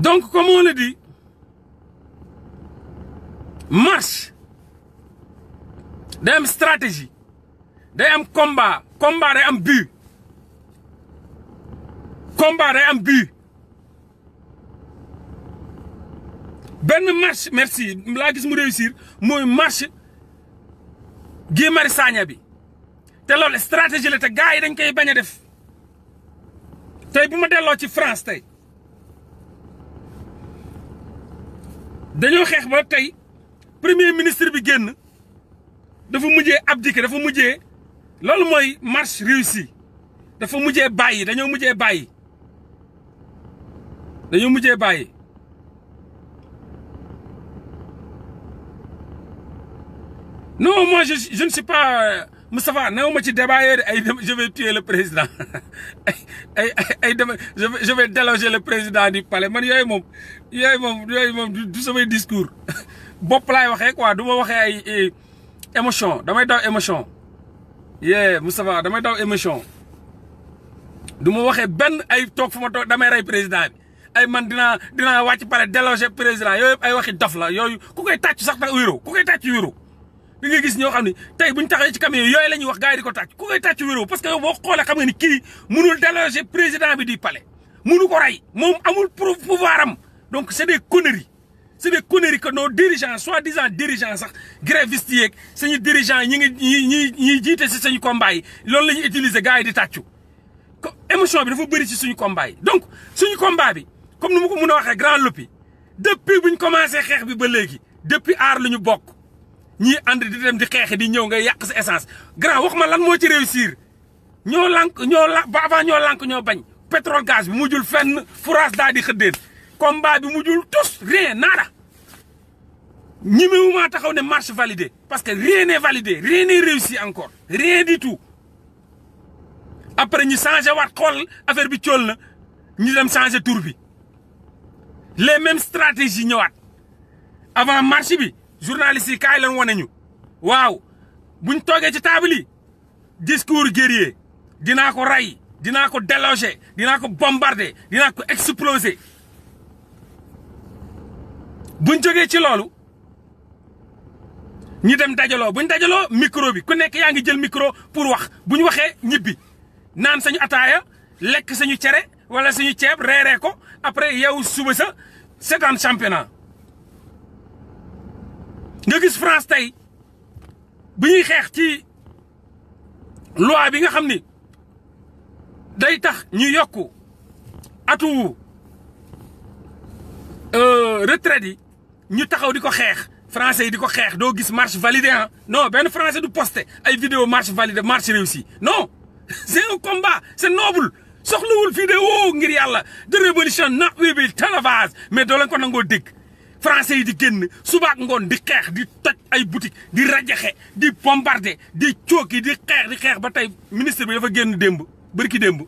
Donc, comme on le dit, marche, day am stratégie, day am combat, combat day am but, combat day am but. Ben marche, merci, la gis mu réussir, mooy marche Guy Marius Sagna bi. Te loolu stratégie la te gars yi dañ koy bañ a def. Tey bu ma delloo ci France tey. Dañoo xeex ba tey premier ministre bi génn dafa mujjee abdiquer dafa mujjee loolu mooy marche réussie dafa mujjee bàyyi dañoo mujjee bàyyi non moi je ne suis pas Moustapha néew ma ci débat yooyu je vais tuer le président je vais déloger le président du palais man yooyu moom du samay discours bopp laay waxee quoi du ma waxee ay émotion damay daw émotion Moustapha damay daw émotion du ma waxee benn ay toog fu ma toog damay rey président bi ay man dinaa wàcc pare déloger président yooyu ay waxi dof la yooyu ku koy tàcc sax tax wéro ku koy tàcc wéro di nga gis ñoo xam ne tey buñ taxawee ci camion yooyu la ñuy wax gars yi di ko tàcc ku koy tàcc wéro parce que yow boo xoolee xam nga ni kii mënul déloger président bi du palais mënu ko rey moom amul pouvoir am donc c'est des conneries que nos dirigeants soi-disant dirigeants sax grévistes yeeg suñu dirigeants ñi jiite si suñu combat yi loolu la ñuy utiliser gars yi di tàccu émotion bi dafa bëri ci suñu combat yi donc suñu combat bi comme ni ma ko mën a waxee grand lopi depuis buñ commencé xeex bi ba léegi depuis aar lu ñu bokk ñii ànd di dem di xeex di ñëw ngay yàq sa essence grand wax ma lan moo ci réussir ñoo lànk ba avant ñoo lànk ñoo bañ pétrole gaz bi mujjul fenn fourage daal di xëddeen combat bi mujjul tous rien nada ñemewuma taxaw ne marche validée parce que rien n'est validé rien n'est réussi encore rien du tout après ñu changé waat xool affaire bi cool na ñu dem changé tour bi les mêmes stratégies ñëwaat avant marche bi journalistes yi kaay leen wane ñu waaw buñ toogee ci table yi discours guerrier dinaa ko rey dinaa ko déloger dinaa ko bombarder dinaa ko exploser buñ jógee ci loolu ñi dem dajaloo buñ dajaloo micro bi ku nekk yaa ngi jël micro pour wax buñ waxee ñibbi naan sañu ataaya lekk sañu cere wala suñu ceeb reeree ko après yow suba sa seetaan championnat nga gis France tey bu ñuy xeex ci loi bi nga xam ni day tax ñu yokku atu retraite yi ñu taxaw di ko xeex français yi di ko xeex doo gis marche validée ah non benn français du posté ay vidéo marche validée marche réussie non c'est un combat c'est noble soxlawul vidéo ngir yàlla de révolution not we will televised mais doo leen ko nangoo dégg français yi di génn subaak ngoon di xeex di toj ay boutique di rajaxe di bombarder di cooki di xeex ba tey ministre bi dafa génn démb bërki démb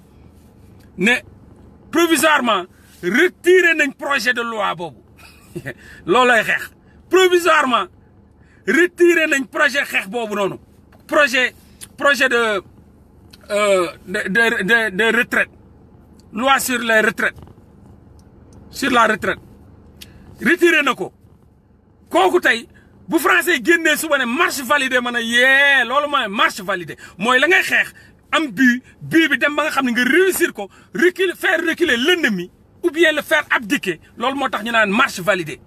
ne provisoirement retiré nañ projet de loi boobu loolooy xeex provisoirement retiré nañ projet xeex boobu noonu projet de retraite loi sur les retraites sur la retraite retiré na ko kooku tey bu français génnee suba ne marche validée mën a yee loolu mooy marche validée mooy la ngay xeex am but bi dem ba nga xam ne nga réussir ko faire reculer l'ennemi ou bien le faire abdiquer loolu moo tax ñu naan marche validée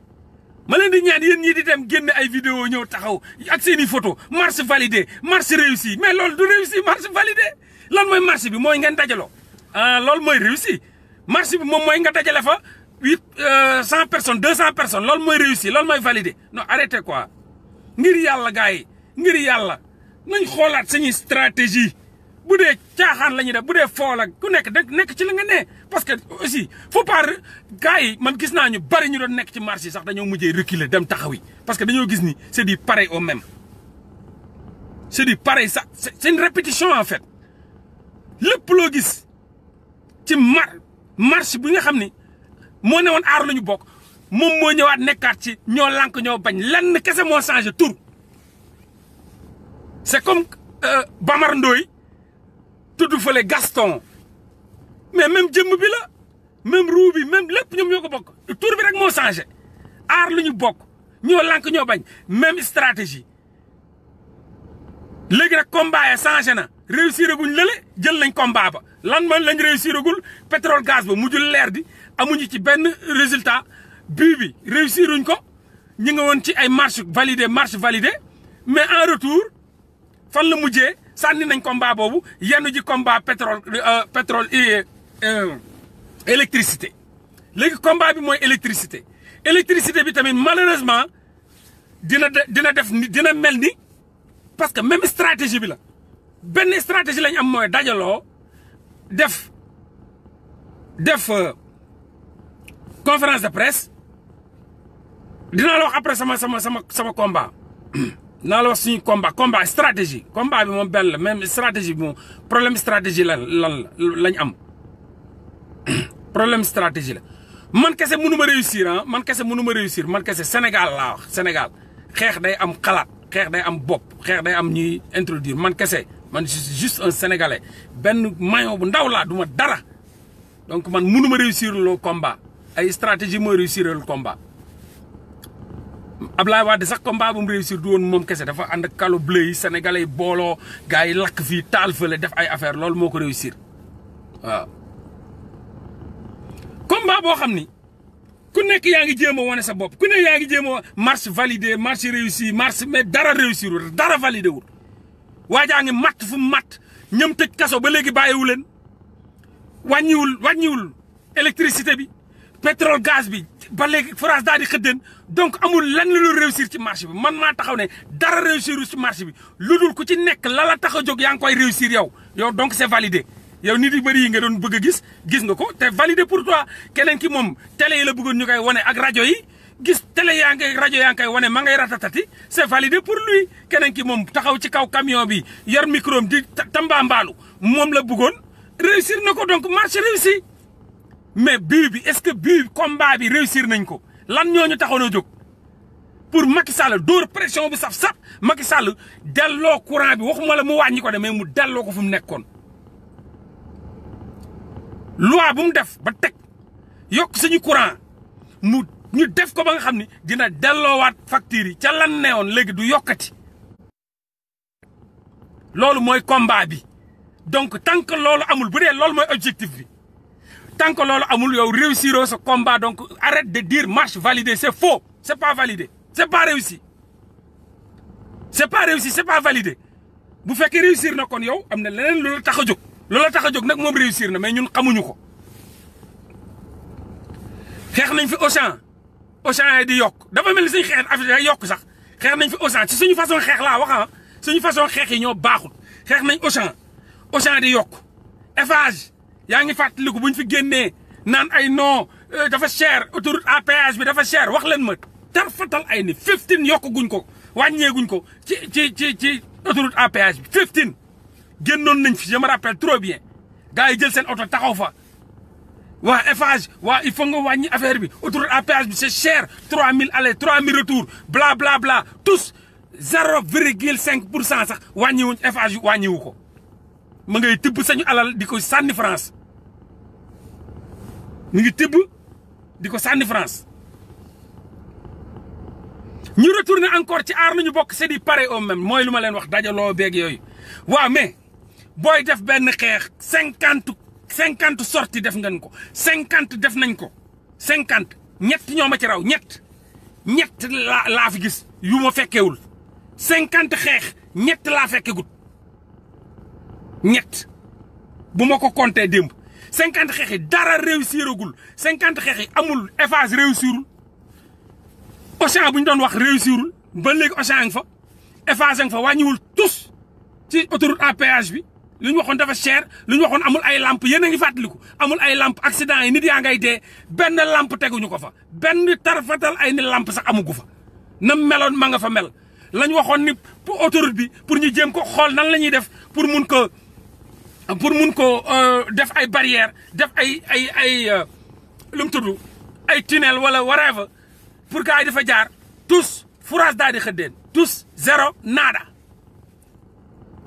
ma leen di ñaan yéen ñii di dem génne ay vidéo ñëw taxaw ak seeni photo marche validée marche réussie mais loolu du réussi marche validée lan mooy marche bi mooy ngeen dajaloo loolu mooy réussi marche bi moom mooy nga dajale fa 100 personnes 200 personnes loolu mooy réussi loolu mooy validé non arrêtez quoi ngir yàlla gars yi ngir yàlla nañ xoolaat suñuy stratégie bu dee caaxaan la ñuy def bu dee fool ak ku nekk ci la nga ne parce que aussi faut pas gars yi man gis naa ñu bari ñu doon nekk ci marché sax dañoo mujjee reculer dem taxawi parce que dañoo gis ni c'est du pareil au même c'est du pareil ça c'est une répétition en fait lépp loo gis ci marche bi nga xam ni moo ne woon aar la ñu bokk moom moo ñëwaat nekkaat ci ñoo lànk ñoo bañ lenn kese moo changé tur c'est comme Bamar Ndoye tudd fële Gaston mais même jëmm bi la même ruu bi même lépp ñoom ñoo ko bokk changé aar lu ñu bokk ñoo lànk ñoo bañ même stratégie léegi nag combat ya changé na réussir guñ lële jël nañ combat ba lan man lañ réussir gul pétrole gaz ba mujjul leer di amuñu ci benn résultat bi réussiruñ ko ñi nga woon ci ay marche validé mais en retour fan la mujjee sànni nañ combat boobu yenn ji combat pétrole électricité léegi combat bi mooy électricité bi tamit malheureusement dina mel ni parce que même stratégie bi la benn stratégie lañ am mooy dajaloo def conférence de presse dinaa la wax après sama combat naa la wax suñu combat stratégie combat bi moom benn la même stratégie bi moom problème stratégie lañ am problème stratégie la man kese mënuma réussir man kese Sénégal laa wax Sénégal xeex day am xalaat xeex day am bopp xeex day am ñuy introduire man kese man je suis juste un Sénégalais benn maillon bu ndaw laa duma dara donc man mënuma réussir le combat ay stratégie mooy réussir le combat Ablaye Wade sax combat bu mu réussir du woon moom kese dafa ànd ak kalo bleu yi sénégalais yi booloo gars yi lakk fii taal fële def ay affaire loolu moo ko réussir waaw combat boo xam ni ku nekk yaa ngi jéem a wane sa bopp ku nekk yaa ngi jéem a marche validé marche réussi marche mais dara réussir wul dara validé wul waajaa ngi matt fu mu matt ñëm tëj kaso ba léegi bàyyiwu leen wàññiwul électricité bi pétrole gaz bi ba léegi France daal di xëddeen donc amul lenn lu réussir ci marché bi man maa taxaw ne dara réussir ci marché bi lu dul ku ci nekk la tax a jóg yaa ngi koy réussir yow donc c'est validé yow nit yu bëri yi nga doon bëgg a gis nga ko te validé pour toi keneen ki moom télé yi la bëggoon ñu koy wane ak rajo yi gis télé yaa ngi rajo yaa ngi koy wane ma ngay ratatati c'est validé pour lui keneen ki moom taxaw ci kaw camion bi yor micro di tambaambaalu moom la bëggoon réussir na ko donc marché réussi mais bii bi est-ce que bii combat bi réussir nañ ko lan ñooñu taxoon a jóg pour Macky Sall dóor pression bu saf-saf Macky Sall delloo courant bi waxuma la mu wàññi ko de mais mu delloo ko fu mu nekkoon loi bu mu def ba teg yokk suñu courant ñu def ko ba nga xam ni dina delloowaat facture yi ca lan neewoon léegi du yokkati loolu mooy combat bi donc tant que loolu amul bu dee loolu mooy objectif bi tant que loolu amul yow réussiroo sa combat donc arrête de dire marche validée c'est faux c'est pas validé c'est pas réussi c'est pas validé bu fekkee réussir na kon yow am na leneen lu la tax a jóg loolu la tax a jóg nag moom réussir na mais ñun xamuñu ko xeex nañ fi Auchan yi di yokk dafa mel ni suñu xeex affaire yi yokk sax xeex nañ fi Auchan ci suñu façon xeex laa wax suñu façon xeex yi ñoo baaxul xeex nañ Auchan di yokk Eiffage yaa ngi fàttaliku buñ fi génnee naan ay non dafa cher autoroute à péage bi dafa cher wax leen ma tar fatal ay ni 15 yokk guñ ko wàññeeguñ ko ci autoroute à péage bi 15 génnoon nañ fi je me rappelle trop bien gars yi jël seen oto taxaw fa waa Eiffage waa il faut nga wàññi affaire bi autoroute à péage bi c'est cher 3000 aller 3000 retour bla bla bla tous 0,5% sax wàññiwuñ Eiffage wàññiwu ko ma ngay tibb sañu alal di ko sànni France mi ngi tibb di ko sànni France ñu retourner encore ci aar nañu bokk c'est du pareil au même mooy lu ma leen wax dajaloo beeg yooyu waaw mais booy def benn xeex 50 sorties def ngeen ko 50 def nañ ko 50 ñett ñoo ma ci raw ñett laa fi gis yu ma fekkewul 50 xeex ñett laa fekkegut ñett bu ma ko compté démb 50 xeex yi dara réussiragul 50 xeex yi amul Eiffage réussirul Auchan bu ñu doon wax réussirul ba léegi Auchan a ngi fa Eiffage a ngi fa wàññiwul tous ci autoroute à péage bi lu ñu waxoon dafa cher lu ñu waxoon amul ay lamp yéen a ngi fàttaliku amul ay lamp accident yi nit yaa ngay dee benn lamp teguñu ko fa benn tarfatal ay ni lamp sax amugu fa na meloon ma nga fa mel lañ waxoon ni pour autoroute bi pour ñu jéem ko xool nan la ñuy def pour mun ko def ay barrières def ay lu mu tudd ay tunnel wala whatever pour gars yi dafa jaar tous fourage daal di xëddeen tous zéro nada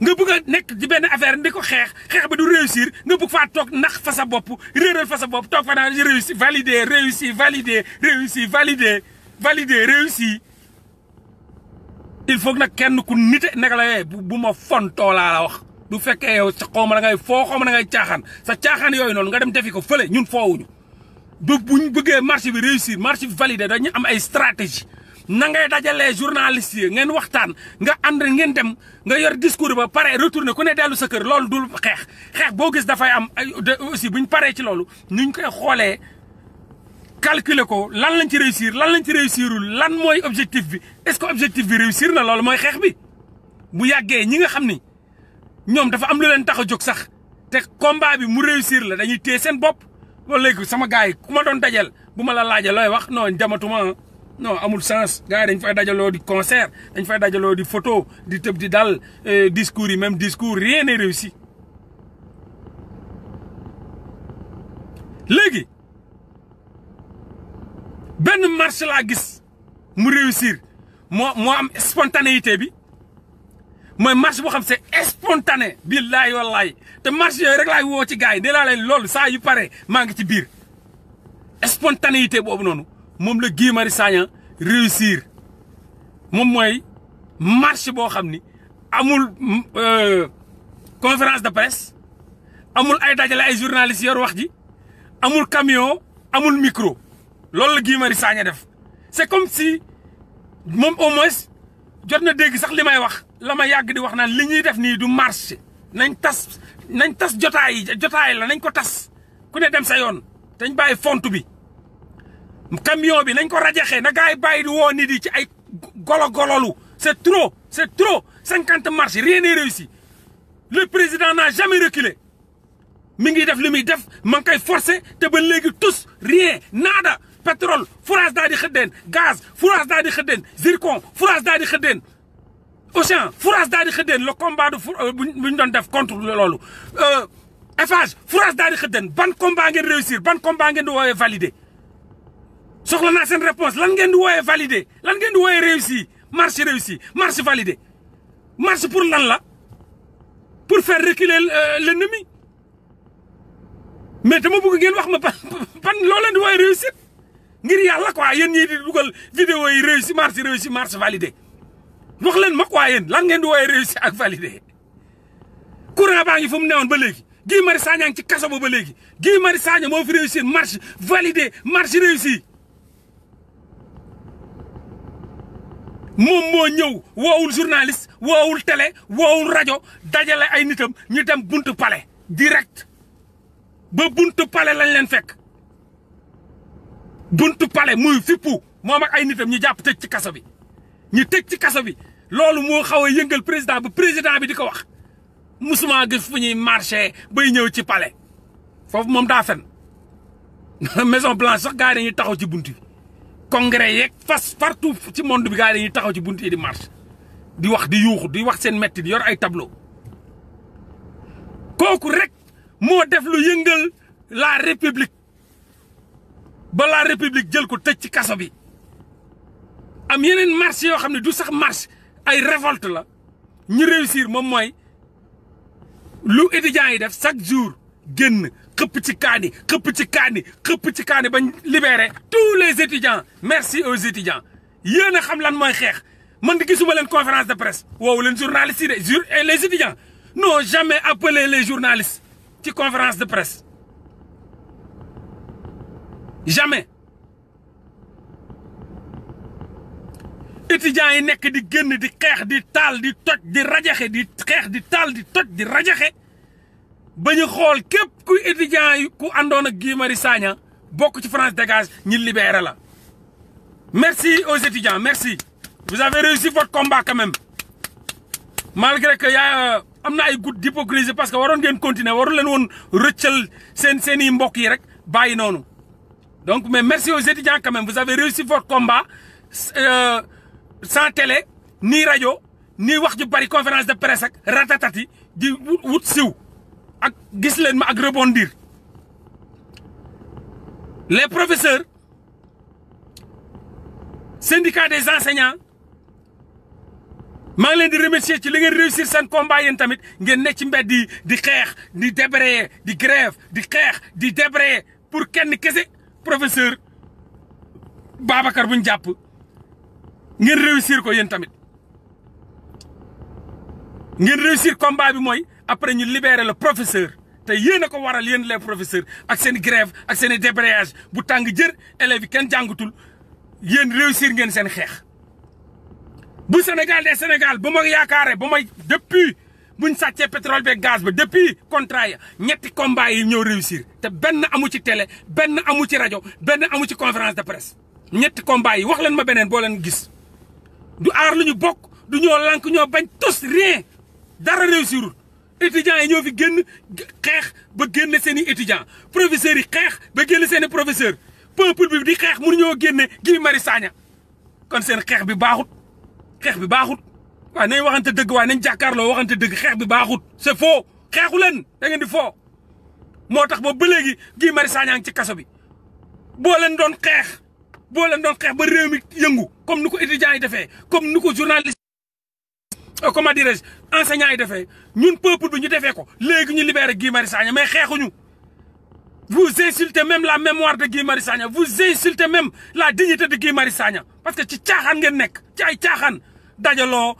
nga bëgg a nekk ci benn affaire di ko xeex ba du réussir nga bëgg faa toog nax fa sa bopp réeral fa sa bopp toog fa naan réussi validé réussi validé réussi validé validé réussi il faut nag kenn ku nite naka la bu ma fontoo laa la wax du fekkee yow sa xawma da ngay foo xawma da ngay caaxaan sa caaxaan yooyu noonu nga dem defi ko fële ñun foowuñu buñ bëggee marché bi réussir marché bi validé dañu am ay stratégie na ngay dajalee journaliste yi ngeen waxtaan nga ànd ngeen dem nga yor discours ba pare retourné ku ne dellu sa kër loolu dul xeex boo gis dafay am aussi buñ paree ci loolu nuñ koy xoolee calculer ko lan lañ ci réussir lan lañ ci réussirul lan mooy objectif bi est-ce que objectif bi réussir na loolu mooy xeex bi bu yàggee ñi nga xam ni ñoom dafa am lu leen tax a jóg sax te combat bi mu réussir la dañuy téye seen bopp loolu léegi sama gars yi ku ma doon dajal bu ma la laajee looy wax non jamatuma non amul sens gars yi dañ fay dajaloo di concert dañ fay dajaloo di photo di tëb di dal discours yi même discours rien n'est réussi léegi benn marche laa gis mu réussir moo am spontanéité bi mooy marche boo xam c'est spontané billahi wallahi te marche yooyu rek laay woo ci gars yi ne laa leen loolu saa yu pare maa ngi ci biir spontanéité boobu noonu moom la Guy Marius Sagna réussir moom mooy marche boo xam ni amul conférence de presse amul ay dajale ay journalistes yor wax ji amul camion amul micro loolu la Guy Marius Sagna def c'est comme si moom au moins jot na dégg sax li may wax la ma yàgg di wax naan li ñuy def nii du marché nañ tas jotaay la nañ ko tas ku ne dem sa yoon dañ bàyyi fontu bi camion bi nañ ko rajaxee na gars yi bàyyi di woo nit yi ci ay gololu c'est trop 50 marches rien n'est réussi le président n'a jamais reculé mi ngi def li muy def ma ngi koy forcé te ba léegi tous rien nada pétrole fourage daal di xëddeen gaz fourage daal di xëddeen zircon fourage daal di xëddeen Océan fourage daal di xëddeen le combat de bu ñu doon def contre loolu Eiffage fourage daal di xëddeen ban combat ngeen réussir ban combat ngeen di woowee validé soxla naa seen réponse lan ngeen di wooyee validé lan ngeen di wooyee réussi marche validé marche pour lan la pour faire reculer l'ennemi mais dama bëgg ngeen wax ma ban loo leen di wooyee réussite ngir yàlla quoi yéen ñii di dugal vidéo yi réussi marche validé wax leen ma quoi yéen lan ngeen di wooyee réussi ak validé courant baa ngi fu mu newoon ba léegi Guy Marius Sagna ngi ci kaso ba léegi Guy Marius Sagna moo fi réussir marche validé marche réussi moom moo ñëw woowul journaliste woowul télé woowul rajo dajale ay nitam ñu dem buntu palais direct ba buntu palais lañ leen fekk buntu palais muy fippu moom ak ay nitam ñu jàpp tëj ci kaso bi ñu tëj ci kaso bi loolu moo xaw a yëngal président ba président bi di ko wax musuma gis fu ñuy marché bay ñëw ci palais foofu moom daa fen Maison Blanche sax gars yi dañuy taxaw ci buntu bi congrès yeeg fas partout ci monde bi gars yi dañuy taxaw ci buntu yi di marche di wax di yuuxu di wax seen metti di yor ay tableau kooku rek moo def lu yëngal la république ba la république jël ko tëj ci kaso bi am yeneen marche yoo xam ne du sax marche ay révolte la ñu réussir moom mooy lu étudiants yi def chaque jour génn xëpp ci kaani bañ libérer tous les étudiants merci aux étudiants yéen a xam lan mooy xeex man di gisuma leen conférence de presse woowu leen journalistes yi de les étudiants n'ont jamais appelé les journalistes ci conférence de presse jamais étudiants yi nekk di génn di xeex di taal di toj di rajaxe di xeex di taal di toj di rajaxe ba ñu xool képp kuy étudiant yi ku àndoon ak Guy Marius Sagna bokk ci France Dégage ñi libéré la merci aux étudiants merci vous avez réussi votre combat quand même malgré que yaa am na ay gouttes d'hypocrisie parce que waroon ngeen continuer waru leen woon rëccal seeni mbokk yi rek bàyyi noonu donc mais merci aux étudiants quand même vous avez réussi votre combat sans télé ni rajo ni wax ju bari conférence de presse ak ratatati di wut siw ak gis leen ma ak rebondir les professeurs syndicat des enseignants maa ngi leen di remercier ci li ngeen réussir seen combat yéen tamit ngeen ne ci mbedd yi di xeex di débrayer di grève di xeex di débrayer pour kenn kese professeur Babacar buñ jàpp ngeen réussir ko yéen tamit ngeen réussir combat bi mooy après ñu libérer le professeur te yéen a ko waral yéen les professeurs ak seen grève ak seen débrayage bu tàng jër élèves yi kenn jàngatul yéen réussir ngeen seen xeex bu Sénégal des Sénégal ba ma yaakaare ba may depuis buñ sàccee pétrole beeg gaz ba depuis contrat ya ñetti combat yi ñëw réussir te benn amu ci télé benn amu ci rajo benn amu ci conférence de presse ñetti combat yi wax leen ma beneen boo leen gis du aar lu ñu bokk du ñoo lànk ñoo bañ tous rien dara réussirul étudiants yi ñoo fi génn xeex ba génne seen i étudiants professeurs yi xeex ba génne seen i professeurs peuple bi di xeex mënuñoo génne Guy Marius Sagna kon seen xeex bi baaxut xeex bi baaxut waaye nañ waxante dëgg waaye nañ jàkkaarloo waxante dëgg xeex bi baaxut c'est faux xeexu leen da ngeen di faux moo tax ba léegi Guy Marius Sagna ngi ci kaso bi boo leen doon xeex ba réew mi yëngu comme ni ko étudiants yi defee comme ni ko journaliste comment dirais-je enseignants yi defee ñun peuple bi ñu defee ko léegi ñu libéré Guy Marius Sagna mais xeexuñu vous insultez même la mémoire de Guy Marius Sagna vous insultez même la dignité de Guy Marius Sagna parce que ci caaxaan ngeen nekk ci ay caaxaan dajaloo